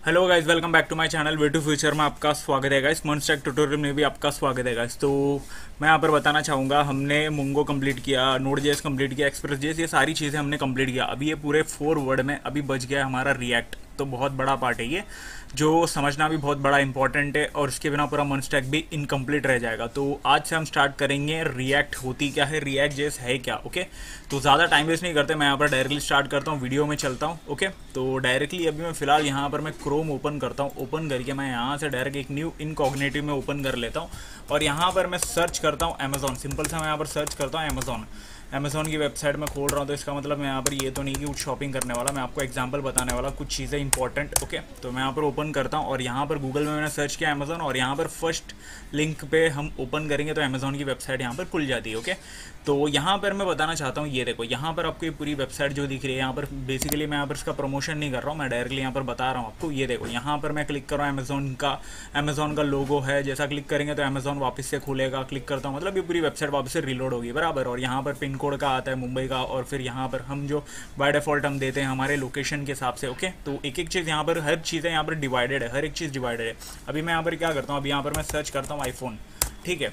Hello guys, welcome back to my channel way to future में आपका स्वागत है गाइस। मॉन्स्टैक ट्यूटोरियल में भी आपका स्वागत है गाइस। तो मैं यहाँ पर बताना चाहूँगा, हमने मुंगो कंप्लीट किया, नोड जेएस कंप्लीट किया, एक्सप्रेस जेएस, ये सारी चीज़ें हमने कंप्लीट किया। अभी ये पूरे 4 वर्ड में अभी बच गया हमारा रिएक्ट। तो बहुत बड़ा पार्ट है ये, जो समझना भी बहुत बड़ा इंपॉर्टेंट है, और इसके बिना पूरा मॉन्स्टैक भी इनकम्प्लीट रह जाएगा। तो आज से हम स्टार्ट करेंगे रिएक्ट होती क्या है, रिएक्ट जेएस है क्या। ओके, तो ज़्यादा टाइम वेस्ट नहीं करते, मैं यहाँ पर डायरेक्टली स्टार्ट करता हूँ, वीडियो में चलता हूँ। ओके, तो डायरेक्टली अभी मैं फिलहाल यहाँ पर मैं क्रोम ओपन करता हूँ। ओपन करके मैं यहाँ से डायरेक्ट एक न्यू इनकॉग्निटिव में ओपन कर लेता हूँ, और यहाँ पर मैं सर्च करता हूँ अमेजोन। सिंपल सा मैं यहाँ पर सर्च करता हूँ अमेजोन। अमेजोन की वेबसाइट में खोल रहा हूँ, तो इसका मतलब मैं यहाँ पर ये तो नहीं कि कुछ शॉपिंग करने वाला, मैं आपको एग्जांपल बताने वाला, कुछ चीज़ें इंपॉर्टेंट। ओके, तो मैं यहाँ पर ओपन करता हूँ, और यहाँ पर गूगल में मैंने सर्च किया अमेजोन, और यहाँ पर फर्स्ट लिंक पे हम ओपन करेंगे तो अमेजोन की वेबसाइट यहाँ पर खुल जाती है। ओके, तो यहाँ पर मैं बताना चाहता हूँ, ये देखो यहाँ पर आपको ये पूरी वेबसाइट जो दिख रही है, यहाँ पर बेसिकली मैं यहाँ पर इसका प्रमोशन नहीं कर रहा हूँ, मैं डायरेक्टली यहाँ पर बता रहा हूँ आपको। ये देखो यहाँ पर मैं क्लिक कर रहा हूँ, अमेजोन का लोगो है, जैसा क्लिक करेंगे तो अमेजोन वापस से खुलेगा। क्लिक करता हूँ, मतलब ये पूरी वेबसाइट वापस से रीलोड होगी बराबर। और यहाँ पर पिन कोड का आता है मुंबई का, और फिर यहाँ पर हम जो बाय डिफॉल्ट हम देते हैं हमारे लोकेशन के हिसाब से। ओके, तो एक एक चीज़ यहाँ पर, हर चीज़ें यहाँ पर डिवाइडेड है, हर एक चीज़ डिवाइडेड है। अभी मैं यहाँ पर क्या करता हूँ, अभी यहाँ पर मैं सर्च करता हूँ आईफोन। ठीक है,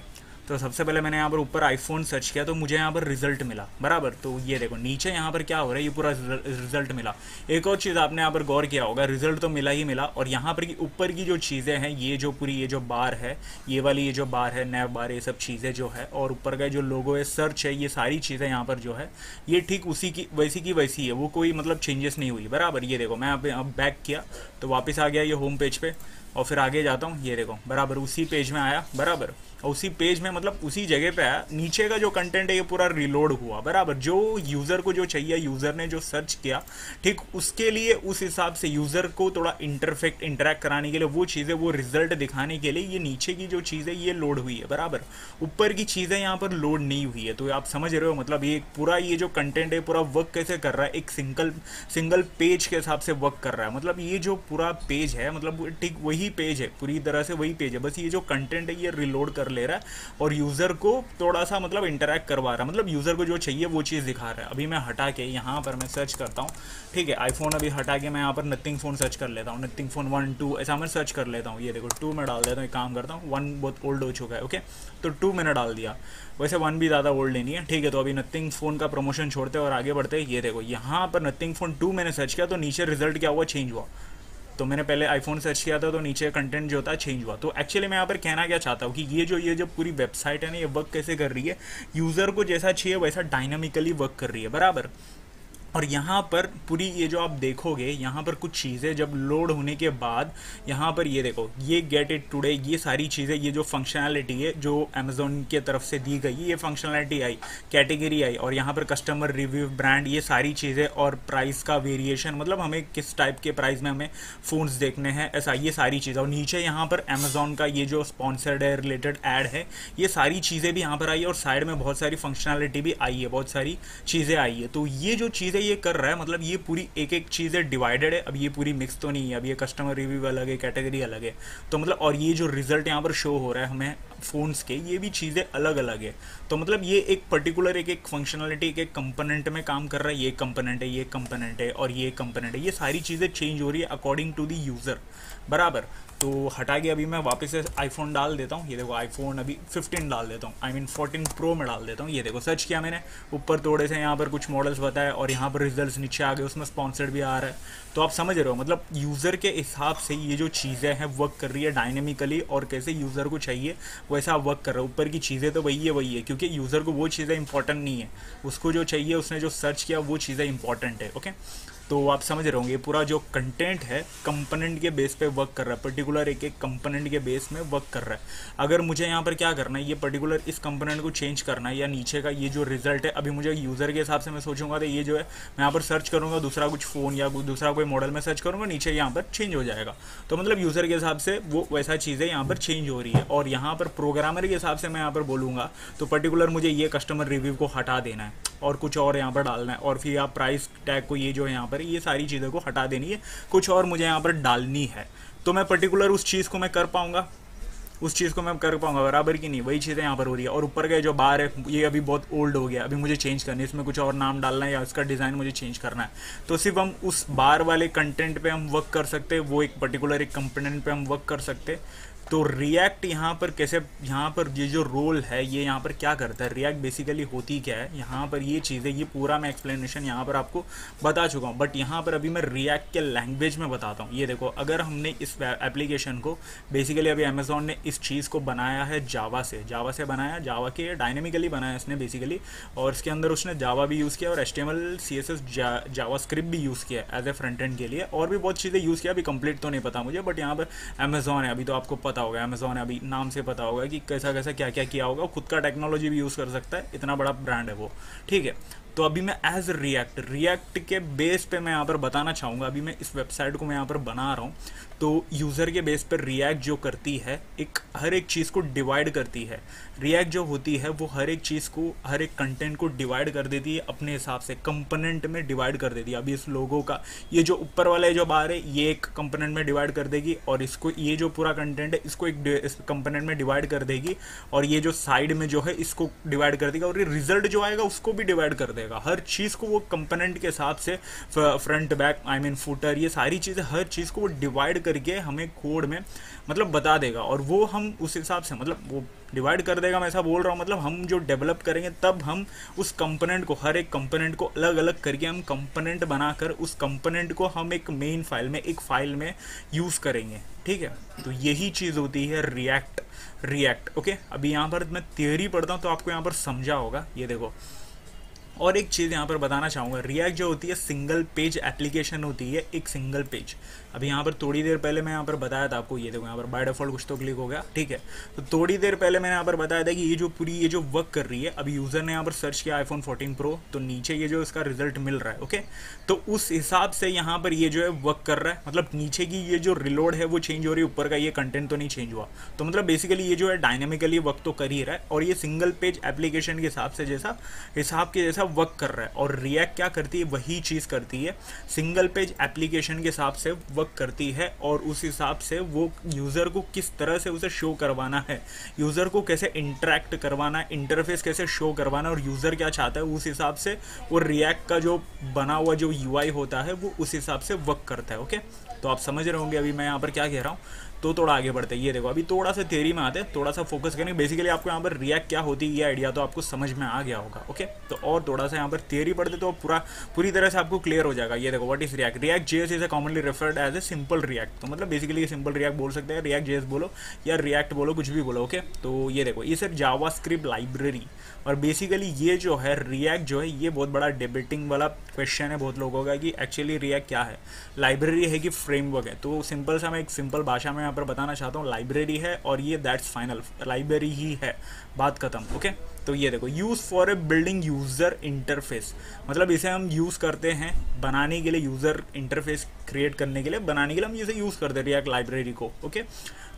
तो सबसे पहले मैंने यहाँ पर ऊपर आईफोन सर्च किया, तो मुझे यहाँ पर रिजल्ट मिला बराबर। तो ये देखो नीचे यहाँ पर क्या हो रहा है, ये पूरा रिजल्ट मिला। एक और चीज़ आपने यहाँ पर गौर किया होगा, रिजल्ट तो मिला ही मिला, और यहाँ पर की ऊपर की जो चीज़ें हैं, ये जो पूरी ये जो बार है, ये वाली ये जो बार है, नैव बार, ये सब चीज़ें जो है, और ऊपर का जो लोगो है, सर्च है, ये सारी चीज़ें यहाँ पर जो है ये ठीक उसी की वैसी है, वो कोई मतलब चेंजेस नहीं हुई बराबर। ये देखो मैं अब बैक किया तो वापस आ गया ये होम पेज पे, और फिर आगे जाता हूँ, ये देखो बराबर उसी पेज में आया बराबर। और उसी पेज में मतलब उसी जगह पे आया, नीचे का जो कंटेंट है ये पूरा रिलोड हुआ बराबर। जो यूज़र को जो चाहिए, यूज़र ने जो सर्च किया, ठीक उसके लिए, उस हिसाब से यूज़र को थोड़ा इंटरेक्ट कराने के लिए, वो चीज़ें, वो रिजल्ट दिखाने के लिए ये नीचे की जो चीज़ है ये लोड हुई है बराबर। ऊपर की चीज़ें यहाँ पर लोड नहीं हुई है। तो आप समझ रहे हो, मतलब ये पूरा ये जो कंटेंट है पूरा वर्क कैसे कर रहा है, एक सिंगल पेज के हिसाब से वर्क कर रहा है। मतलब ये जो पूरा पेज है, मतलब ठीक वही पेज है, पूरी तरह से वही पेज है, बस ये जो कंटेंट है ये रिलोड कर ले रहा है, और यूज़र को थोड़ा सा मतलब इंटरेक्ट करवा रहा है, मतलब यूज़र को जो चाहिए वो चीज़ दिखा रहा है। अभी मैं हटा के यहाँ पर मैं सर्च करता हूँ। ठीक है, आईफोन अभी हटा के मैं यहाँ पर नथिंग फ़ोन सर्च कर लेता हूँ, नथिंग फ़ोन 1 2 ऐसा मैं सर्च कर लेता हूँ। ये देखो 2 में डाल देता हूँ, एक काम करता हूँ, 1 बहुत ओल्ड हो चुका है। ओके, तो 2 मैंने डाल दिया, वैसे 1 भी ज़्यादा ओल्ड नहीं है। ठीक है, तो अभी नथिंग फ़ोन का प्रमोशन छोड़ते और आगे बढ़ते। ये देखो यहाँ पर नथिंग फ़ोन 2 मैंने सर्च किया, तो नीचे रिजल्ट क्या हुआ, चेंज हुआ। तो मैंने पहले आईफोन सर्च किया था, तो नीचे कंटेंट जो था चेंज हुआ। तो एक्चुअली मैं यहाँ पर कहना क्या चाहता हूँ कि ये जो पूरी वेबसाइट है ना, ये वर्क कैसे कर रही है, यूज़र को जैसा चाहिए वैसा डायनामिकली वर्क कर रही है बराबर। और यहाँ पर पूरी ये जो आप देखोगे, यहाँ पर कुछ चीज़ें जब लोड होने के बाद, यहाँ पर ये देखो, ये गेट इट टुडे, ये सारी चीज़ें, ये जो फंक्शनैलिटी है जो अमेजोन की तरफ से दी गई, ये फंक्शनैलिटी आई, कैटेगरी आई, और यहाँ पर कस्टमर रिव्यू, ब्रांड, ये सारी चीज़ें, और प्राइस का वेरिएशन, मतलब हमें किस टाइप के प्राइस में हमें फ़ोन्स देखने हैं, ऐसा ये सारी चीज़ें। और नीचे यहाँ पर अमेजोन का ये जो स्पॉन्सर्ड है, रिलेटेड ऐड है, ये सारी चीज़ें भी यहाँ पर आई है, और साइड में बहुत सारी फंक्शनैलिटी भी आई है, बहुत सारी चीज़ें आई है। तो ये जो चीज़ें ये कर रहा है, मतलब ये पूरी एक एक चीज़ें डिवाइडेड है। अब ये पूरी मिक्स तो नहीं है, अब ये कस्टमर रिव्यू अलग है, कैटेगरी अलग है, तो मतलब, और ये जो रिजल्ट यहाँ पर शो हो रहा है हमें फ़ोन्स के, ये भी चीज़ें अलग अलग है। तो मतलब ये एक पर्टिकुलर एक फंक्शनलिटी, एक कंपोनेंट में काम कर रहा है, ये कंपोनेंट है, ये कंपोनेंट है, और ये कंपोनेंट है, ये सारी चीज़ें चेंज हो रही है अकॉर्डिंग टू दी यूज़र बराबर। तो हटा के अभी मैं वापस से आईफोन डाल देता हूँ। ये देखो आईफोन अभी 15 डाल देता हूँ, आई मीन 14 प्रो में डाल देता हूँ। ये देखो सर्च किया मैंने, ऊपर थोड़े से यहाँ पर कुछ मॉडल्स बताए, और यहाँ पर रिजल्ट्स नीचे आ गए, उसमें स्पॉन्सर्ड भी आ रहा है। तो आप समझ रहे हो, मतलब यूज़र के हिसाब से ये जो चीज़ें हैं वर्क कर रही है डायनेमिकली, और कैसे यूज़र को चाहिए वैसा वर्क कर रहा है। ऊपर की चीज़ें तो वही है, क्योंकि यूज़र को वो चीज़ें इंपॉर्टेंट नहीं है, उसको जो चाहिए, उसने जो सर्च किया, वो चीज़ें इंपॉर्टेंट है। ओके, तो आप समझ रहे होंगे, पूरा जो कंटेंट है कंपोनेंट के बेस पे वर्क कर रहा है, पर्टिकुलर एक कंपोनेंट के बेस में वर्क कर रहा है। अगर मुझे यहाँ पर क्या करना है, ये पर्टिकुलर इस कंपोनेंट को चेंज करना है, या नीचे का ये जो रिजल्ट है, अभी मुझे यूज़र के हिसाब से मैं सोचूंगा तो ये जो है मैं यहाँ पर सर्च करूँगा, दूसरा कुछ फ़ोन या दूसरा कोई मॉडल में सर्च करूँगा, नीचे यहाँ पर चेंज हो जाएगा। तो मतलब यूज़र के हिसाब से वो वैसा चीज़ें यहाँ पर चेंज हो रही है। और यहाँ पर प्रोग्रामर के हिसाब से मैं यहाँ पर बोलूँगा तो पर्टिकुलर मुझे ये कस्टमर रिव्यू को हटा देना है, और कुछ और यहाँ पर डालना है, और फिर आप प्राइस टैग को, ये जो है यहाँ पर, ये सारी चीज़ों को हटा देनी है, कुछ और मुझे यहाँ पर डालनी है। तो मैं पर्टिकुलर उस चीज़ को मैं कर पाऊँगा, उस चीज़ को मैं कर पाऊंगा बराबर की नहीं, वही चीज़ें यहाँ पर हो रही है। और ऊपर का जो बार है ये अभी बहुत ओल्ड हो गया, अभी मुझे चेंज करना है, इसमें कुछ और नाम डालना है या इसका डिज़ाइन मुझे चेंज करना है। तो सिर्फ हम उस बार वाले कंटेंट पे हम वर्क कर सकते हैं, वो एक पर्टिकुलर एक कंपोनेंट पे हम वर्क कर सकते हैं। तो रिएक्ट यहाँ पर कैसे, यहाँ पर ये जो रोल है ये यहाँ पर क्या करता है, रिएक्ट बेसिकली होती क्या है, यहाँ पर ये चीज़ें, ये पूरा मैं एक्सप्लेनेशन यहाँ पर आपको बता चुका हूँ। बट यहाँ पर अभी मैं रिएक्ट के लैंग्वेज में बताता हूँ। ये देखो, अगर हमने इस एप्लीकेशन को बेसिकली अभी अमेजोन ने इस चीज़ को बनाया है जावा से बनाया, जावा के डायनेमिकली बनाया इसने बेसिकली, और इसके अंदर उसने जावा भी यूज़ किया और HTML CSS जावा स्क्रिप्ट भी यूज़ किया एज ए फ्रंट एंड के लिए, और भी बहुत चीज़ें यूज़ किया, अभी कंप्लीट तो नहीं पता मुझे। बट यहाँ पर अमेजोन है, अभी तो आपको पता होगा अमेजोन है, अभी नाम से पता होगा कि कैसा कैसा क्या क्या किया होगा, खुद का टेक्नोलॉजी भी यूज़ कर सकता है, इतना बड़ा ब्रांड है वो, ठीक है। तो अभी मैं एज रिएक्ट के बेस पे मैं यहाँ पर बताना चाहूँगा, अभी मैं इस वेबसाइट को मैं यहाँ पर बना रहा हूँ। तो यूज़र के बेस पर रिएक्ट जो करती है, हर एक चीज़ को डिवाइड करती है। रिएक्ट जो होती है वो हर एक चीज़ को, हर एक कंटेंट को डिवाइड कर देती है अपने हिसाब से, कंपोनेंट में डिवाइड कर देती है। अभी इस लोगों का ये जो ऊपर वाला है जो बार है, ये एक कंपोनेंट में डिवाइड कर देगी, और इसको, ये जो पूरा कंटेंट है इसको एक कंपोनेंट में डिवाइड कर देगी, और ये जो साइड में जो है इसको डिवाइड कर देगा, और ये रिजल्ट जो आएगा उसको भी डिवाइड कर देगा। हर चीज़ को वो कंपोनेंट के हिसाब से, front back I mean footer, ये सारी चीज़ें, हर चीज़ को वो डिवाइड करके हमें कोड में मतलब बता देगा, और वो हम उस हिसाब से, मतलब वो डिवाइड कर देगा, मैं ऐसा बोल रहा हूँ, मतलब हम जो डेवलप करेंगे तब हम उस कंपोनेंट को, हर एक कंपोनेंट को अलग अलग करके हम कंपोनेंट बनाकर उस कंपोनेंट को हम एक मेन फाइल में, एक फाइल में यूज़ करेंगे, ठीक है। तो यही चीज़ होती है रिएक्ट ओके। अभी यहाँ पर मैं थियरी पढ़ता हूँ तो आपको यहाँ पर समझा होगा। ये देखो, और एक चीज़ यहाँ पर बताना चाहूँगा, रिएक्ट जो होती है सिंगल पेज एप्लीकेशन होती है, एक सिंगल पेज। अभी यहाँ पर थोड़ी देर पहले मैं यहाँ पर बताया था आपको, ये देखो यहाँ पर बाय डिफॉल्ट कुछ तो क्लिक हो गया, ठीक है। तो थोड़ी देर पहले मैंने यहाँ पर बताया था कि ये जो पूरी ये जो वर्क कर रही है, अभी यूज़र ने यहाँ पर सर्च किया iPhone 14 Pro, तो नीचे ये जो इसका रिजल्ट मिल रहा है, ओके। तो उस हिसाब से यहाँ पर ये जो है वर्क कर रहा है, मतलब नीचे की ये जो रिलोड है वो चेंज हो रही है, ऊपर का ये कंटेंट तो नहीं चेंज हुआ। तो मतलब बेसिकली ये जो है डायनेमिकली वर्क तो कर ही रहा है, और ये सिंगल पेज एप्लीकेशन के हिसाब से हिसाब के जैसा वर्क कर रहा है। और रिएक्ट क्या करती है, वही चीज़ करती है, सिंगल पेज एप्लीकेशन के हिसाब से वर्क करती है, और उस हिसाब से वो यूज़र को किस तरह से उसे शो करवाना है, यूज़र को कैसे इंटरेक्ट करवाना है, इंटरफेस कैसे शो करवाना है, और यूज़र क्या चाहता है, उस हिसाब से वो रिएक्ट का जो बना हुआ जो UI होता है वो उस हिसाब से वर्क करता है, ओके। तो आप समझ रहे होंगे अभी मैं यहाँ पर क्या कह रहा हूँ। तो थोड़ा आगे बढ़ते हैं। ये देखो, अभी थोड़ा सा थ्योरी में आते हैं, थोड़ा सा फोकस करेंगे। बेसिकली आपको यहाँ पर रिएक्ट क्या होती है ये आइडिया तो आपको समझ में आ गया होगा, ओके। तो और थोड़ा सा यहाँ पर थ्योरी पढ़ते तो पूरी तरह से आपको क्लियर हो जाएगा। ये देखो, what is React. React JS is commonly referred as a simple React. तो मतलब बेसिकली ये सिंपल रिएक्ट बोल सकते हैं, रिएक्ट JS बोलो या रिएक्ट बोलो, कुछ भी बोलो, ओके। तो ये देखो, ये सिर्फ जावास्क्रिप्ट लाइब्रेरी, और बेसिकली ये जो है रिएक्ट जो है ये बहुत बड़ा डिबेटिंग वाला क्वेश्चन है बहुत लोगों का कि एक्चुअली रिएक्ट क्या है, लाइब्रेरी है कि फ्रेमवर्क है। तो सिंपल सा मैं एक सिंपल भाषा में यहाँ पर बताना चाहता हूँ, लाइब्रेरी है और ये दैट्स फाइनल, लाइब्रेरी ही है, बात खत्म, ओके। तो ये देखो, use for a building user interface, मतलब इसे हम यूज़ करते हैं बनाने के लिए, यूज़र इंटरफेस क्रिएट करने के लिए, बनाने के लिए हम इसे यूज़ करते हैं रिएक्ट लाइब्रेरी को, ओके।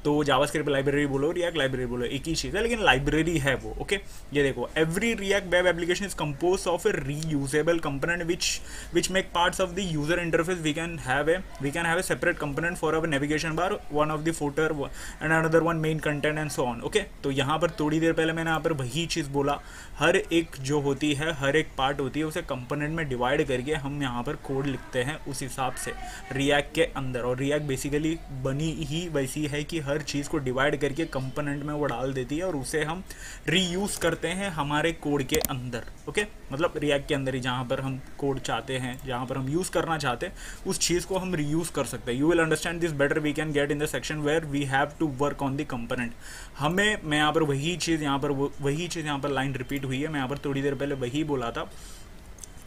तो जावास्क्रिप्ट लाइब्रेरी बोलो, रिएक्ट लाइब्रेरी बोलो, एक ही चीज़ है, लेकिन लाइब्रेरी है वो, ओके। ये देखो, every React web application is compose of a reusable component which make parts of the user interface. We can have a separate component for our navigation bar, one of the footer and another one main content and so on, okay. तो यहाँ पर थोड़ी देर पहले मैंने यहाँ पर वही चीज़ बोला, हर एक जो होती है, हर एक पार्ट होती है, उसे कंपोनेंट में डिवाइड करके हम यहाँ पर कोड लिखते हैं उस हिसाब से रिएक्ट के अंदर। और रिएक्ट बेसिकली बनी ही वैसी है कि हर चीज़ को डिवाइड करके कंपोनेंट में वो डाल देती है और उसे हम रीयूज़ करते हैं हमारे कोड के अंदर, ओके। मतलब रिएक्ट के अंदर ही जहाँ पर हम कोड चाहते हैं, जहाँ पर हम यूज़ करना चाहते हैं, उस चीज़ को हम रीयूज़ कर सकते हैं। You will understand this better we can get in the section where we have to work on the component. मैं यहाँ पर वही चीज़ यहाँ पर लाइन रिपीट हुई है, मैं यहाँ पर थोड़ी देर पहले वही बोला था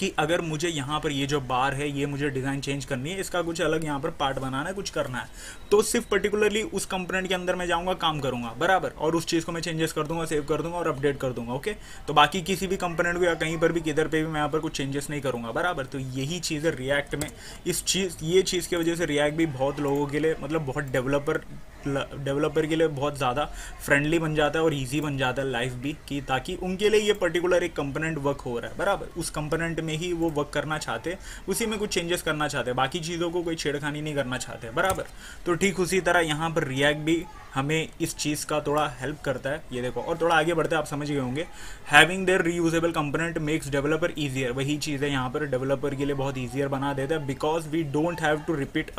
कि अगर मुझे यहाँ पर ये जो बार है ये मुझे डिज़ाइन चेंज करनी है, इसका कुछ अलग यहाँ पर पार्ट बनाना है, कुछ करना है, तो सिर्फ पर्टिकुलरली उस कंपोनेंट के अंदर मैं जाऊँगा, काम करूँगा, बराबर, और उस चीज़ को मैं चेंजेस कर दूँगा, सेव कर दूँगा और अपडेट कर दूँगा, ओके। तो बाकी किसी भी कंपोनेंट को या कहीं पर भी किधर पे भी मैं यहाँ पर कुछ चेंजेस नहीं करूँगा, बराबर। तो यही चीज़ है रिएक्ट में, ये चीज़ की वजह से रिएक्ट भी बहुत लोगों के लिए, मतलब बहुत डेवलपर डेवलपर के लिए बहुत ज़्यादा फ्रेंडली बन जाता है और ईजी बन जाता है लाइफ भी, कि ताकि उनके लिए ये पर्टिकुलर एक कंपोनेंट वर्क हो रहा है बराबर, उस कंपोनेंट में ही वो वर्क करना चाहते हैं, उसी में कुछ चेंजेस करना चाहते हैं, बाकी चीज़ों को कोई छेड़खानी नहीं करना चाहते बराबर। तो ठीक उसी तरह यहाँ पर रिएक्ट भी हमें इस चीज़ का थोड़ा हेल्प करता है। ये देखो, और थोड़ा आगे बढ़ते हैं, आप समझ गए होंगे, having their reusable component makes developer easier, वही चीज़ है यहाँ पर डेवलपर के लिए बहुत ईजियर बना देता है, because we don't have to repeat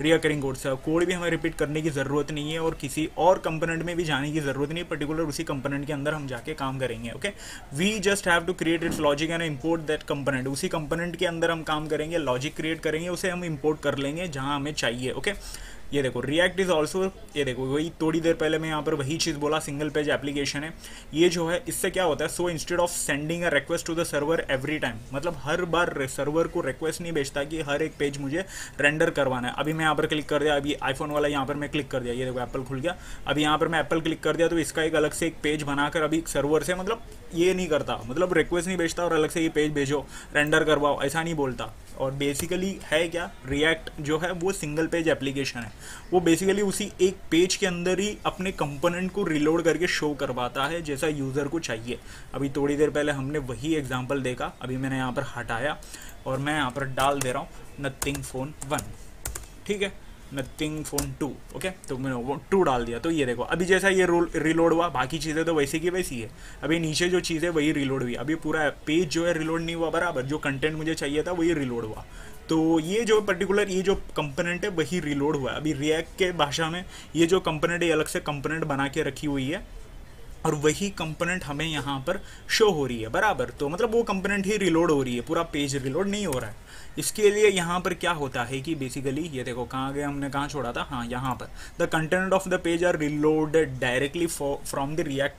reoccurring code भी हमें रिपीट करने की ज़रूरत नहीं है और किसी और कंपोनेंट में भी जाने की ज़रूरत नहीं है, पर्टिकुलर उसी कंपोनेंट के अंदर हम जाके काम करेंगे। Okay, we just have to create its logic and import that component, उसी कंपोनेंट के अंदर हम काम करेंगे, लॉजिक क्रिएट करेंगे, उसे हम इम्पोर्ट कर लेंगे जहाँ हमें चाहिए। ओके, ये देखो रिएक्ट इज़ ऑल्सो, ये देखो वही थोड़ी देर पहले मैं यहाँ पर वही चीज़ बोला, सिंगल पेज एप्लीकेशन है ये जो है, इससे क्या होता है, so instead of sending a request to the server every time, मतलब हर बार सर्वर को रिक्वेस्ट नहीं भेजता कि हर एक पेज मुझे रेंडर करवाना है। अभी मैं यहाँ पर क्लिक कर दिया, अभी आईफोन वाला यहाँ पर मैं क्लिक कर दिया, ये देखो एप्पल खुल गया, अभी यहाँ पर मैं एप्पल क्लिक कर दिया तो इसका एक अलग से एक पेज बनाकर अभी सर्वर से, मतलब ये नहीं करता, मतलब रिक्वेस्ट नहीं भेजता और अलग से ये पेज भेजो रेंडर करवाओ, ऐसा नहीं बोलता। और बेसिकली है क्या, रिएक्ट जो है वो सिंगल पेज एप्लीकेशन है, वो बेसिकली उसी एक पेज के अंदर ही अपने कंपोनेंट को रिलोड करके शो करवाता है जैसा यूज़र को चाहिए। अभी थोड़ी देर पहले हमने वही एग्जांपल देखा, अभी मैंने यहाँ पर हटाया और मैं यहाँ पर डाल दे रहा हूँ नथिंग फोन 1, ठीक है, नथिंग फोन 2, ओके, तो मैंने वो 2 डाल दिया। तो ये देखो अभी जैसा ये रिलोड हुआ, बाकी चीज़ें तो वैसी की वैसी है, अभी नीचे जो चीज़ है वही रिलोड हुई, अभी पूरा पेज जो है रिलोड नहीं हुआ बराबर, जो कंटेंट मुझे चाहिए था वही रिलोड हुआ। तो ये जो पर्टिकुलर ये जो कंपोनेंट है वही रिलोड हुआ है। अभी रिएक्ट के भाषा में ये जो कंपोनेंट है अलग से कंपोनेंट बना के रखी हुई है और वही कंपोनेंट हमें यहाँ पर शो हो रही है बराबर, तो मतलब वो कंपोनेंट ही रिलोड हो रही है, पूरा पेज रिलोड नहीं हो रहा है। इसके लिए यहाँ पर क्या होता है कि बेसिकली ये देखो कहाँ गए, हमने कहाँ छोड़ा था, हाँ यहाँ पर, the content of the page are reloaded directly from the React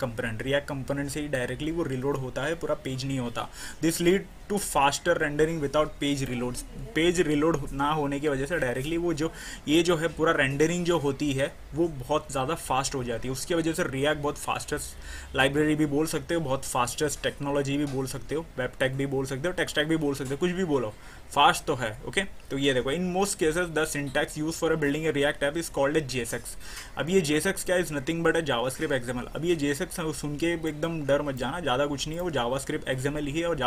component से ही डायरेक्टली वो रिलोड होता है, पूरा पेज नहीं होता। This lead to faster rendering without page reload ना होने की वजह से डायरेक्टली वो जो ये जो है पूरा रेंडरिंग जो होती है वो बहुत ज़्यादा फास्ट हो जाती है, उसकी वजह से रिएक्ट बहुत फास्टेस्ट लाइब्रेरी भी बोल सकते हो, बहुत फास्टेस्ट टेक्नोलॉजी भी बोल सकते हो, वेब टेक भी बोल सकते हो, टेक्स्ट टैक भी बोल सकते हो, कुछ भी बोलो, फास्ट तो है। ओके, तो ये देखो, in most cases the syntax use for building A react app is called a JSX। अब ये JSX क्या, is nothing but A JavaScript XML। अब ये JSX सुन के एकदम डर मत जाना, ज़्यादा कुछ नहीं है, वो जावास्क्रिप्ट XML ही है, और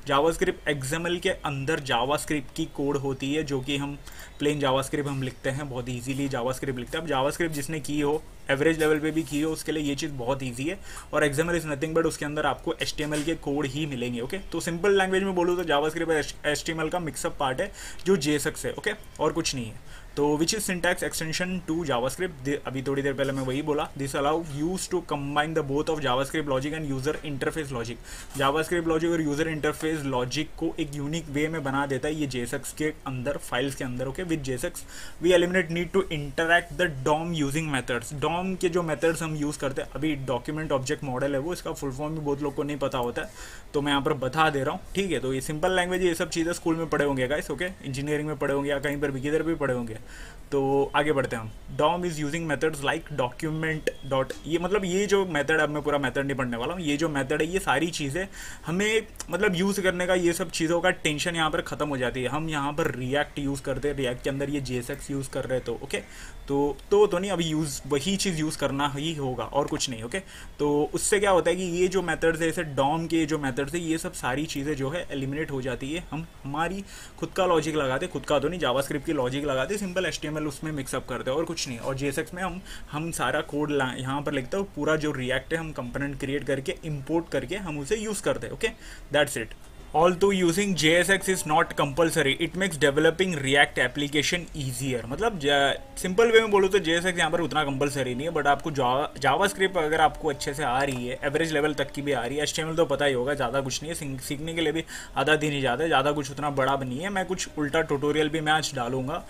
जावास्क्रिप्ट XML के अंदर जावास्क्रिप्ट की कोड होती है, जो कि हम प्लेन जावास्क्रिप्ट हम लिखते हैं, बहुत ईजीली जावास्क्रिप्ट लिखते हैं। अब जावास्क्रिप्ट जिसने की हो, एवरेज लेवल पे भी की हो, उसके लिए ये चीज़ बहुत इजी है। और XML इज नथिंग बट उसके अंदर आपको HTML के कोड ही मिलेंगे। ओके, तो सिंपल लैंग्वेज में बोलूँ तो जावास्क्रिप्ट HTML का मिक्सअप पार्ट है जो JSX है। ओके, और कुछ नहीं है। तो which is syntax extension to JavaScript, अभी थोड़ी देर पहले मैं वही बोला, this allow use to combine the both of JavaScript logic and user interface logic. JavaScript logic और यूजर इंटरफेस लॉजिक को एक यूनिक वे में बना देता है ये JSX के अंदर, फाइल्स के अंदर। Okay, with JSX we eliminate need to interact the DOM using methods. DOM के जो मेथड्स हम यूज़ करते हैं, अभी डॉक्यूमेंट ऑब्जेक्ट मॉडल है वो, इसका फुल फॉर्म भी बहुत लोग को नहीं पता होता है, तो मैं यहाँ पर बता दे रहा हूँ। ठीक है, तो ये सिंपल लैंग्वेज, ये सब चीज़ें स्कूल में पढ़े होंगे गाइस। ओके, इंजीनियरिंग में पढ़े होंगे या कहीं पर भी किधर भी पढ़े होंगे। तो आगे बढ़ते हैं हम। DOM is using methods like document dot, ये मतलब ये जो मेथड, अब मैं पूरा मेथड नहीं पढ़ने वाला हूँ, ये जो मेथड है ये सारी चीज़ें हमें मतलब यूज़ करने का, ये सब चीज़ों का टेंशन यहाँ पर ख़त्म हो जाती है। हम यहाँ पर रिएक्ट यूज़ करते हैं, रिएक्ट के अंदर ये JSX यूज़ कर रहे, तो ओके, तो नहीं, अभी यूज़ वही चीज़ यूज़ करना ही होगा और कुछ नहीं। ओके, तो उससे क्या होता है कि ये जो मेथड्स है, जैसे DOM के जो मेथड्स है, ये सब सारी चीज़ें जो है एलिमिनेट हो जाती है। हम हमारी खुद का लॉजिक लगाते, खुद का तो नहीं, जावास्क्रिप्ट की लॉजिक लगाते, सिंपल HTML उसमें मिक्सअप करते हैं और कुछ नहीं। और JSX में हम सारा कोड यहाँ पर लिखते हो, पूरा जो रिएक्ट है हम कंपोनेंट क्रिएट करके इंपोर्ट करके हम उसे यूज़ करते हैं। Okay, that's it. Although using JSX is not compulsory, it makes developing React application easier। मतलब सिंपल वे में बोलूँ तो JSX यहाँ पर उतना कंपलसरी नहीं है, बट आपको जावास्क्रिप्ट अगर आपको अच्छे से आ रही है, एवरेज लेवल तक की भी आ रही है, HTML तो पता ही होगा, ज़्यादा कुछ नहीं है, सीखने के लिए भी आधा दिन ही ज़्यादा है, ज़्यादा कुछ उतना बड़ा भी नहीं है। मैं कुछ उल्टा ट्यूटोरियल भी मैं आज डालूंगा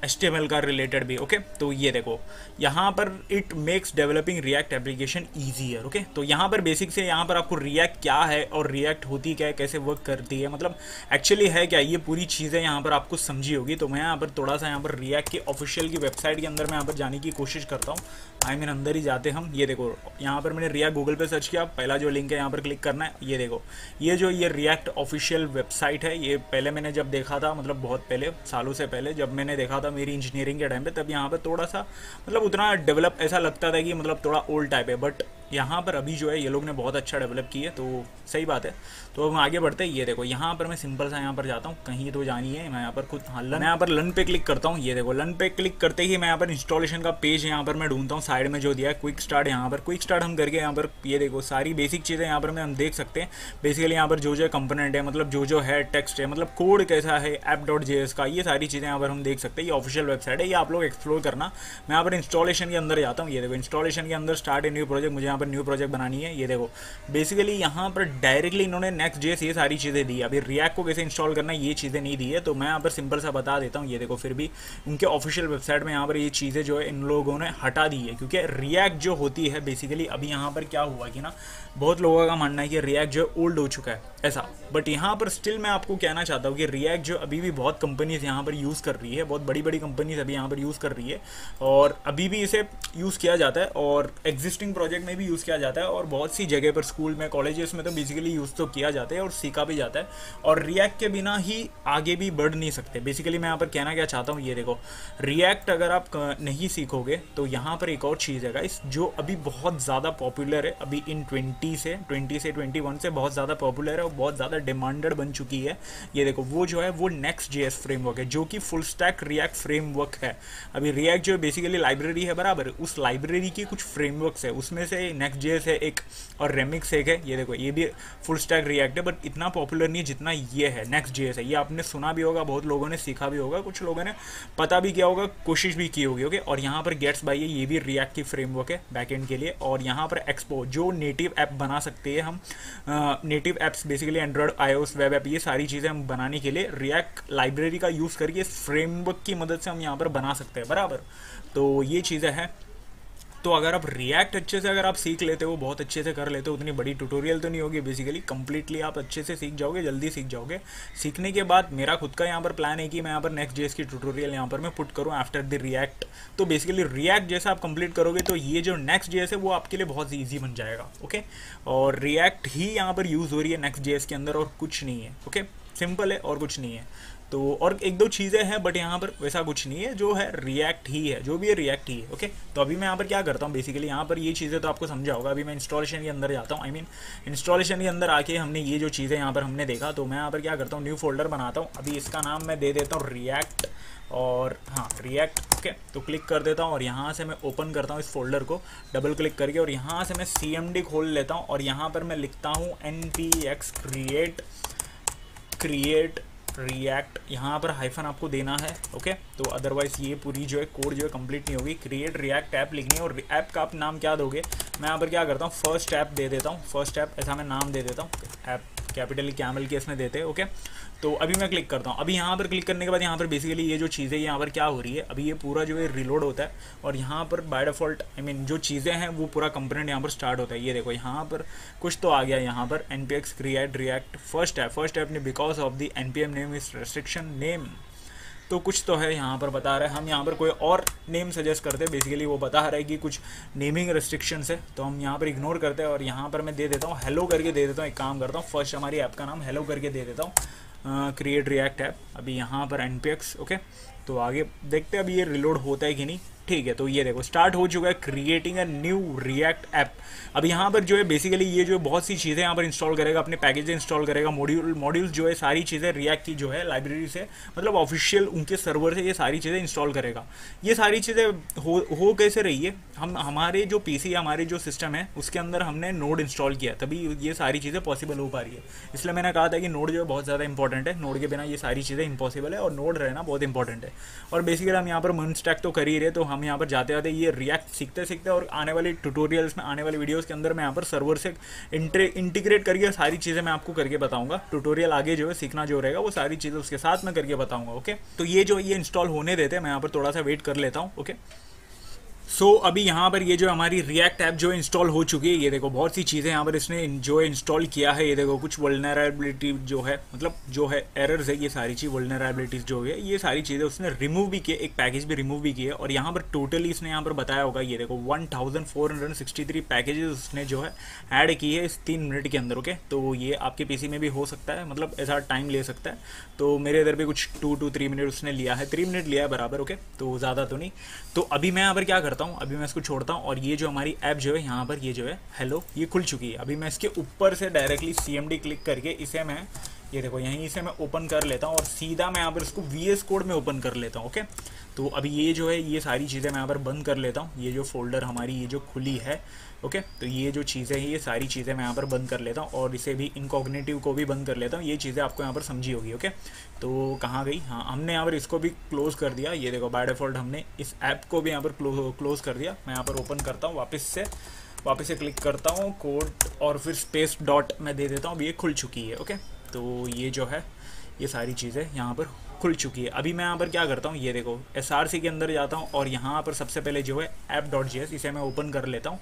HTML का रिलेटेड भी। ओके, तो ये देखो यहाँ पर it makes developing react application easier. Okay, तो यहाँ पर बेसिक से यहाँ पर आपको रिएक्ट क्या है और रिएक्ट होती क्या है, कैसे वर्क करती है, मतलब एक्चुअली है क्या, ये पूरी चीज़ें यहाँ पर आपको समझी होगी। तो मैं यहाँ पर थोड़ा सा यहाँ पर रिएक्ट की ऑफिशियल की वेबसाइट के अंदर मैं यहाँ पर जाने की कोशिश करता हूँ। आई मीन अंदर ही जाते हम। ये देखो यहाँ पर मैंने रिएक्ट गूगल पे सर्च किया, पहला जो लिंक है यहाँ पर क्लिक करना है। ये देखो ये रिएक्ट ऑफिशियल वेबसाइट है। ये पहले मैंने जब देखा था, मतलब बहुत पहले, सालों से पहले जब मैंने देखा था, मेरी इंजीनियरिंग के टाइम पे, तब यहाँ पर थोड़ा सा मतलब उतना डेवलप ऐसा लगता था कि मतलब थोड़ा ओल्ड टाइप है, बट यहाँ पर अभी जो है ये लोग ने बहुत अच्छा डेवलप की है, तो सही बात है। तो अब हम आगे बढ़ते हैं। ये देखो यहाँ पर मैं सिंपल सा यहाँ पर जाता हूँ, कहीं तो जानी है, मैं यहाँ पर खुद मैं यहाँ पर लन पे क्लिक करता हूँ। ये देखो लन पे क्लिक करते ही मैं यहाँ पर इंस्टॉलेशन का पेज यहाँ पर मैं ढूंढता हूँ, साइड में जो दिया है क्विक स्टार्ट, यहाँ पर क्विक स्टार्ट हम करके यहाँ पर ये देखो सारी बेसिक चीज़ें यहाँ पर में हम देख सकते हैं। बेसिकली यहाँ पर जो कंपोनेंट है, मतलब जो है टेक्स्ट है, मतलब कोड कैसा है app.js का, ये सारी चीज़ें यहाँ पर हम देख सकते हैं। ये ऑफिशियल वेबसाइट है, ये आप लोग एक्सप्लोर करना। मैं यहाँ पर इंस्टॉलेशन के अंदर जाता हूँ। ये देखो इंस्टॉलेशन के अंदर स्टार्ट ए न्यू प्रोजेक्ट, मुझे यहाँ पर न्यू प्रोजेक्ट बनानी है। ये देखो बेसिकली यहाँ पर डायरेक्टली इन्होंने Next.js ये सारी चीज़ें दी है। अभी रिएक्ट को कैसे इंस्टॉल करना है ये चीज़ें नहीं दी है, तो मैं यहाँ पर सिंपल सा बता देता हूँ। ये देखो फिर भी उनके ऑफिशियल वेबसाइट में यहाँ पर ये चीज़ें जो है इन लोगों ने हटा दी है, क्योंकि रिएक्ट जो होती है बेसिकली अभी यहाँ पर क्या हुआ कि ना बहुत लोगों का मानना है कि रिएक्ट जो है ओल्ड हो चुका है ऐसा, बट यहाँ पर स्टिल मैं आपको कहना चाहता हूँ कि रिएक्ट जो अभी भी बहुत कंपनीज यहाँ पर यूज़ कर रही है, बहुत बड़ी बड़ी कंपनीज अभी यहाँ पर यूज़ कर रही है, और अभी भी इसे यूज़ किया जाता है और एग्जिस्टिंग प्रोजेक्ट में भी यूज़ किया जाता है, और बहुत सी जगह पर स्कूल में कॉलेजेस में तो बेसिकली यूज़ तो किया जाता है और सीखा भी जाता है, और रिएक्ट के बिना ही आगे भी बढ़ नहीं सकते। बेसिकली मैं यहाँ पर कहना क्या चाहता हूँ, ये देखो रिएक्ट अगर आप नहीं सीखोगे तो यहाँ पर एक और चीज़ है गाइस जो अभी बहुत ज़्यादा पॉपुलर है, अभी इन 20 से 21 से बहुत ज़्यादा पॉपुलर है और बहुत ज़्यादा डिमांडेड बन चुकी है। ये देखो वो जो है वो Next.js फ्रेमवर्क है, जो कि फुल स्टैक रिएक्ट फ्रेमवर्क है। अभी रिएक्ट जो है बेसिकली लाइब्रेरी है बराबर, उस लाइब्रेरी की कुछ फ्रेमवर्क्स है, उसमें से Next.js है एक और रेमिक्स एक है। ये देखो ये भी फुल स्टैक रिएक्ट है, बट इतना पॉपुलर नहीं है जितना ये है Next.js है। ये आपने सुना भी होगा, बहुत लोगों ने सीखा भी होगा, कुछ लोगों ने पता भी किया होगा, कोशिश भी की होगी। ओके, और यहाँ पर गेट्स बाय है, ये भी रिएक्ट की फ्रेमवर्क है बैकएंड के लिए। और यहाँ पर एक्सपो जो नेटिव ऐप बना सकते हैं हम, native apps basically Android, iOS, web app, ये सारी चीज़ें हम बनाने के लिए रिएक्ट लाइब्रेरी का यूज़ करके इस फ्रेमवर्क की मदद से हम यहाँ पर बना सकते हैं बराबर। तो ये चीज़ें हैं। तो अगर आप रिएक्ट अच्छे से अगर आप सीख लेते हो, बहुत अच्छे से कर लेते हो, उतनी बड़ी ट्यूटोरियल तो नहीं होगी, बेसिकली कंप्लीटली आप अच्छे से सीख जाओगे, जल्दी सीख जाओगे। सीखने के बाद मेरा खुद का यहाँ पर प्लान है कि मैं यहाँ पर Next.js की ट्यूटोरियल यहाँ पर मैं पुट करूँ आफ्टर द रिएक्ट। तो बेसिकली रिएक्ट जैसे आप कंप्लीट करोगे तो ये जो Next.js है वो आपके लिए बहुत ईजी बन जाएगा। ओके, और रिएक्ट ही यहाँ पर यूज़ हो रही है Next.js के अंदर और कुछ नहीं है। ओके, सिंपल है और कुछ नहीं है। तो और एक दो चीज़ें हैं बट यहाँ पर वैसा कुछ नहीं है, जो है रिएक्ट ही है, जो भी है रिएक्ट ही है। ओके, तो अभी मैं यहाँ पर क्या करता हूँ, बेसिकली यहाँ पर ये चीज़ें तो आपको समझा होगा। अभी मैं इंस्टॉलेशन के अंदर जाता हूँ, इंस्टॉलेशन के अंदर आके हमने ये जो चीज़ें यहाँ पर हमने देखा, तो मैं यहाँ पर क्या करता हूँ, न्यू फोल्डर बनाता हूँ। अभी इसका नाम मैं दे देता हूँ रिएक्ट, और हाँ रिएक्ट। ओके, तो क्लिक कर देता हूँ और यहाँ से मैं ओपन करता हूँ इस फोल्डर को डबल क्लिक करके, और यहाँ से मैं CMD खोल लेता हूँ और यहाँ पर मैं लिखता हूँ npx create रिएक्ट। यहाँ पर हाइफन आपको देना है। ओके, तो अदरवाइज ये पूरी जो है कोड जो है कंप्लीट नहीं होगी। क्रिएट रिएक्ट ऐप लिखनी है, और ऐप का आप नाम क्या दोगे, मैं यहाँ पर क्या करता हूँ फर्स्ट ऐप दे देता हूँ, फर्स्ट ऐप ऐसा मैं नाम दे देता हूँ, ऐप कैपिटल कैमल के इसमें देते हैं। ओके, तो अभी मैं क्लिक करता हूँ। अभी यहाँ पर क्लिक करने के बाद यहाँ पर बेसिकली ये जो चीज़ें यहाँ पर क्या हो रही है, अभी ये पूरा जो है रिलोड होता है, और यहाँ पर बाय डिफ़ॉल्ट जो चीज़ें हैं वो पूरा कंपोनेंट यहाँ पर स्टार्ट होता है। ये देखो यहाँ पर कुछ तो आ गया, यहाँ पर npx create react first app ने because of the npm name is restriction name, तो कुछ तो है यहाँ पर बता रहा है। हम यहाँ पर कोई और नेम सजेस्ट करते हैं, बेसिकली वो बता रहा है कि कुछ नेमिंग रेस्ट्रिक्शंस है, तो हम यहाँ पर इग्नोर करते हैं और यहाँ पर मैं दे देता हूँ हेलो करके दे देता हूँ। एक काम करता हूँ, फर्स्ट हमारी ऐप का नाम हेलो करके दे देता हूँ, क्रिएट रिएक्ट ऐप। अभी यहाँ पर npx। ओके, तो आगे देखते हैं अभी ये रिलोड होता है कि नहीं। ठीक है, तो ये देखो स्टार्ट हो चुका है, creating a new react app. अब यहाँ पर जो है बेसिकली ये जो बहुत सी चीज़ें यहाँ पर इंस्टॉल करेगा, अपने पैकेज इंस्टॉल करेगा, मॉड्यूल्स जो है सारी चीज़ें रिएक्ट की जो है लाइब्रेरी से, मतलब ऑफिशियल उनके सर्वर से ये सारी चीज़ें इंस्टॉल करेगा। ये सारी चीज़ें हो कैसे रही है, हम हमारे जो PC हमारे जो सिस्टम है उसके अंदर हमने नोड इंस्टॉल किया, तभी ये सारी चीज़ें पॉसिबल हो पा रही है। इसलिए मैंने कहा था कि नोड जो है बहुत ज़्यादा इंपॉर्टेंट है, नोड के बिना ये सारी चीज़ें इम्पॉसिबल है और नोड रहना बहुत इंपॉर्टेंट है। और बेसिकली हम यहाँ पर मनस्टैक तो कर ही रहे, तो हम यहाँ पर जाते जाते ये रिएक्ट सीखते सीखते और आने वाले ट्यूटोरियल्स में, आने वाले वीडियोस के अंदर मैं यहाँ पर सर्वर से इंटीग्रेट करके सारी चीज़ें मैं आपको करके बताऊंगा। ट्यूटोरियल आगे जो है सीखना जो रहेगा वो सारी चीज़ें उसके साथ मैं करके बताऊंगा। ओके, तो ये जो ये इंस्टॉल होने देते हैं, मैं यहाँ पर थोड़ा सा वेट कर लेता हूँ। ओके, अभी यहाँ पर ये जो हमारी रिएक्ट ऐप जो इंस्टॉल हो चुकी है, ये देखो बहुत सी चीज़ें यहाँ पर इसने जो इंस्टॉल किया है। ये देखो कुछ वल्नरेबिलिटी जो है, मतलब जो है एरर्स है, ये सारी चीज़ वल्नरेबिलिटीज़ जो है ये सारी चीज़ें उसने रिमूव भी किए, एक पैकेज भी रिमूव भी किए। और यहाँ पर टोटली इसने यहाँ पर बताया होगा, ये देखो 1463 पैकेजेस उसने जो है ऐड की है इस 3 मिनट के अंदर। ओके, तो ये आपके पीसी में भी हो सकता है, मतलब ऐसा टाइम ले सकता है। तो मेरे इधर भी कुछ 2 to 3 मिनट उसने लिया है, 3 मिनट लिया है बराबर। ओके, तो ज़्यादा तो नहीं। तो अभी मैं यहाँ पर क्या करता हूँ, अभी मैं इसको छोड़ता हूँ और ये जो हमारी ऐप जो है यहाँ पर ये जो है हेलो, ये खुल चुकी है। अभी मैं इसके ऊपर से डायरेक्टली CMD क्लिक करके इसे मैं, ये देखो यहीं से मैं ओपन कर लेता हूँ और सीधा मैं यहाँ पर इसको VS कोड में ओपन कर लेता हूँ। ओके, तो अभी ये जो है ये सारी चीज़ें मैं यहाँ पर बंद कर लेता हूँ। ये जो फोल्डर हमारी ये जो खुली है, ओके, तो ये जो चीज़ें हैं ये सारी चीज़ें मैं यहाँ पर बंद कर लेता हूँ और इसे भी इनकॉग्निटिव को भी बंद कर लेता हूँ। ये चीज़ें आपको यहाँ पर समझी होगी। ओके, तो कहाँ गई, हाँ हमने यहाँ पर इसको भी क्लोज़ कर दिया। ये देखो बाय डिफ़ॉल्ट हमने इस ऐप को भी यहाँ पर क्लोज़ कर दिया। मैं यहाँ पर ओपन करता हूँ, वापस से क्लिक करता हूँ, कोड और फिर स्पेस डॉट मैं दे देता हूँ। अब ये खुल चुकी है। ओके, तो ये जो है ये सारी चीज़ें यहाँ पर खुल चुकी है। अभी मैं यहाँ पर क्या करता हूँ, ये देखो SRC के अंदर जाता हूँ और यहाँ पर सबसे पहले जो है app.js इसे मैं ओपन कर लेता हूँ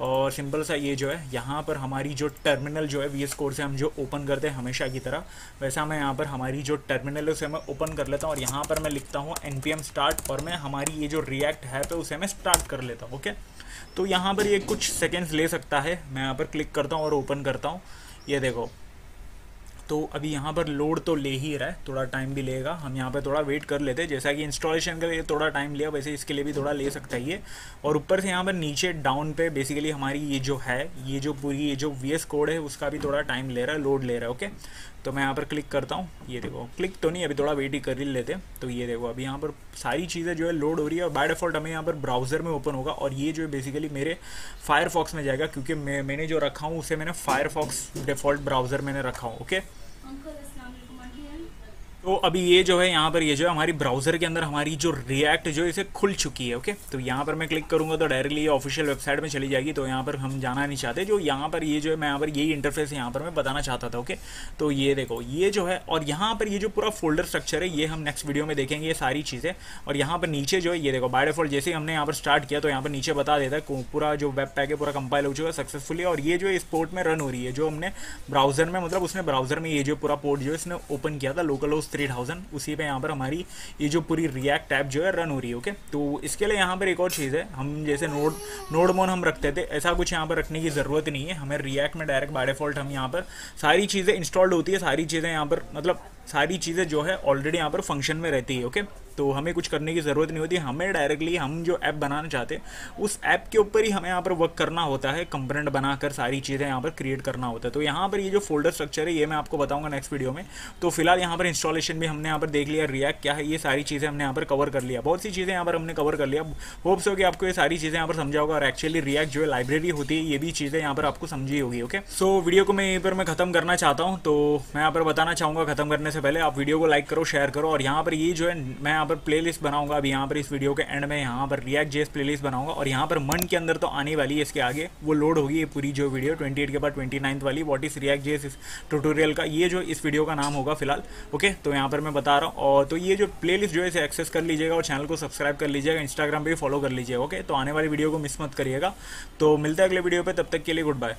और सिंपल सा ये जो है यहाँ पर हमारी जो टर्मिनल जो है VS कोड से हम जो ओपन करते हैं हमेशा की तरह, वैसा मैं यहाँ पर हमारी जो टर्मिनल है उसे मैं ओपन कर लेता हूँ और यहाँ पर मैं लिखता हूँ npm start और मैं हमारी ये जो रिएक्ट है तो उसे मैं स्टार्ट कर लेता हूँ। ओके, तो यहाँ पर ये कुछ सेकेंड्स ले सकता है। मैं यहाँ पर क्लिक करता हूँ और ओपन करता हूँ। ये देखो, तो अभी यहाँ पर लोड तो ले ही रहा है, थोड़ा टाइम भी लेगा। हम यहाँ पे थोड़ा वेट कर लेते हैं। जैसा कि इंस्टॉलेशन के लिए थोड़ा टाइम लिया, वैसे इसके लिए भी थोड़ा ले सकता है ये। और ऊपर से यहाँ पर नीचे डाउन पे बेसिकली हमारी ये जो है, ये जो पूरी ये जो VS कोड है उसका भी थोड़ा टाइम ले रहा है, लोड ले रहा है। ओके, तो मैं यहाँ पर क्लिक करता हूँ। ये देखो क्लिक तो नहीं, अभी थोड़ा वेट ही कर ही लेते हैं। तो ये देखो अभी यहाँ पर सारी चीज़ें जो है लोड हो रही है और बाय डिफ़ॉल्ट हमें यहाँ पर ब्राउज़र में ओपन होगा और ये जो है बेसिकली मेरे फायरफॉक्स में जाएगा, क्योंकि मैंने जो रखा हूँ उसे मैंने फायरफॉक्स डिफ़ॉल्ट ब्राउज़र मैंने रखा हूँ। ओके, तो अभी ये जो है यहाँ पर ये जो है हमारी ब्राउज़र के अंदर हमारी जो रिएक्ट जो इसे खुल चुकी है। ओके, तो यहाँ पर मैं क्लिक करूँगा तो डायरेक्टली ये ऑफिशियल वेबसाइट में चली जाएगी। तो यहाँ पर हम जाना नहीं चाहते। जो यहाँ पर ये जो है मैं यहाँ पर यही इंटरफेस यहाँ पर मैं बताना चाहता था। ओके, तो ये देखो ये जो है और यहाँ पर ये जो पूरा फोल्डर स्ट्रक्चर है ये हम नेक्स्ट वीडियो में देखेंगे ये सारी चीज़ें। और यहाँ पर नीचे जो है ये देखो बाय डिफ़ॉल्ट जैसे ही हमने यहाँ पर स्टार्ट किया तो यहाँ पर नीचे बता देता है पूरा जो वेब पैक है पूरा कंपाइल हो चुका है सक्सेसफुली और ये जो इस पोर्ट में रन हो रही है, जो हमने ब्राउज़र में, मतलब उसने ब्राउज़र में ये जो पूरा पोर्ट जो है इसने ओपन किया था लोकल होस्ट 3000, उसी पे यहाँ पर हमारी ये जो पूरी रिएक्ट ऐप जो है रन हो रही है। ओके, तो इसके लिए यहाँ पर एक और चीज़ है, हम जैसे नोड मोन हम रखते थे, ऐसा कुछ यहाँ पर रखने की ज़रूरत नहीं है। हमें रिएक्ट में डायरेक्ट बाय डिफ़ॉल्ट हम यहाँ पर सारी चीज़ें इंस्टॉल्ड होती है, सारी चीज़ें यहाँ पर मतलब सारी चीज़ें जो है ऑलरेडी यहाँ पर फंक्शन में रहती है। ओके, तो हमें कुछ करने की ज़रूरत नहीं होती। हमें डायरेक्टली हम जो ऐप बनाना चाहते हैं उस ऐप के ऊपर ही हमें यहाँ पर वर्क करना होता है, कंपोनेंट बनाकर सारी चीज़ें यहाँ पर क्रिएट करना होता है। तो यहाँ पर ये जो फोल्डर स्ट्रक्चर है ये मैं आपको बताऊंगा नेक्स्ट वीडियो में। तो फिलहाल यहाँ पर इंस्टॉलेशन भी हमने यहाँ पर देख लिया, रिएक्ट क्या है, ये सारी चीज़ें हमने यहाँ पर कवर कर लिया, बहुत सी चीज़ें यहाँ पर हमने कवर कर लिया। होप्स हो कि आपको ये सारी चीज़ें यहाँ पर समझा होगा और एक्चुअली रिएक्ट जो है लाइब्रेरी होती है ये भी चीज़ें यहाँ पर आपको समझी होगी। ओके, सो वीडियो को मैं यहीं पर मैं खत्म करना चाहता हूँ। तो मैं यहाँ पर बताना चाहूँगा खत्म करने से पहले आप वीडियो को लाइक करो, शेयर करो और यहाँ पर ये जो है मैं यहाँ पर प्लेलिस्ट बनाऊंगा। अभी यहाँ पर इस वीडियो के एंड में यहाँ पर रिएक्ट जेएस प्लेलिस्ट बनाऊंगा और यहाँ पर मन के अंदर तो आने वाली है, इसके आगे वो लोड होगी ये पूरी जो वीडियो 28 के बाद 29 वाली व्हाट इज रिएक्ट जेएस इस ट्यूटोरियल का, ये जो इस वीडियो का नाम होगा फिलहाल। ओके, तो यहाँ पर मैं बता रहा हूँ और तो ये जो प्लेलिस्ट जो है इसे एक्सेस कर लीजिएगा और चैनल को सब्सक्राइब कर लीजिएगा, इंस्टाग्राम पे भी फॉलो कर लीजिएगा। ओके, तो आने वाली वीडियो को मिस मत करिएगा। तो मिलता है अगले वीडियो पे, तब तक के लिए गुड बाय।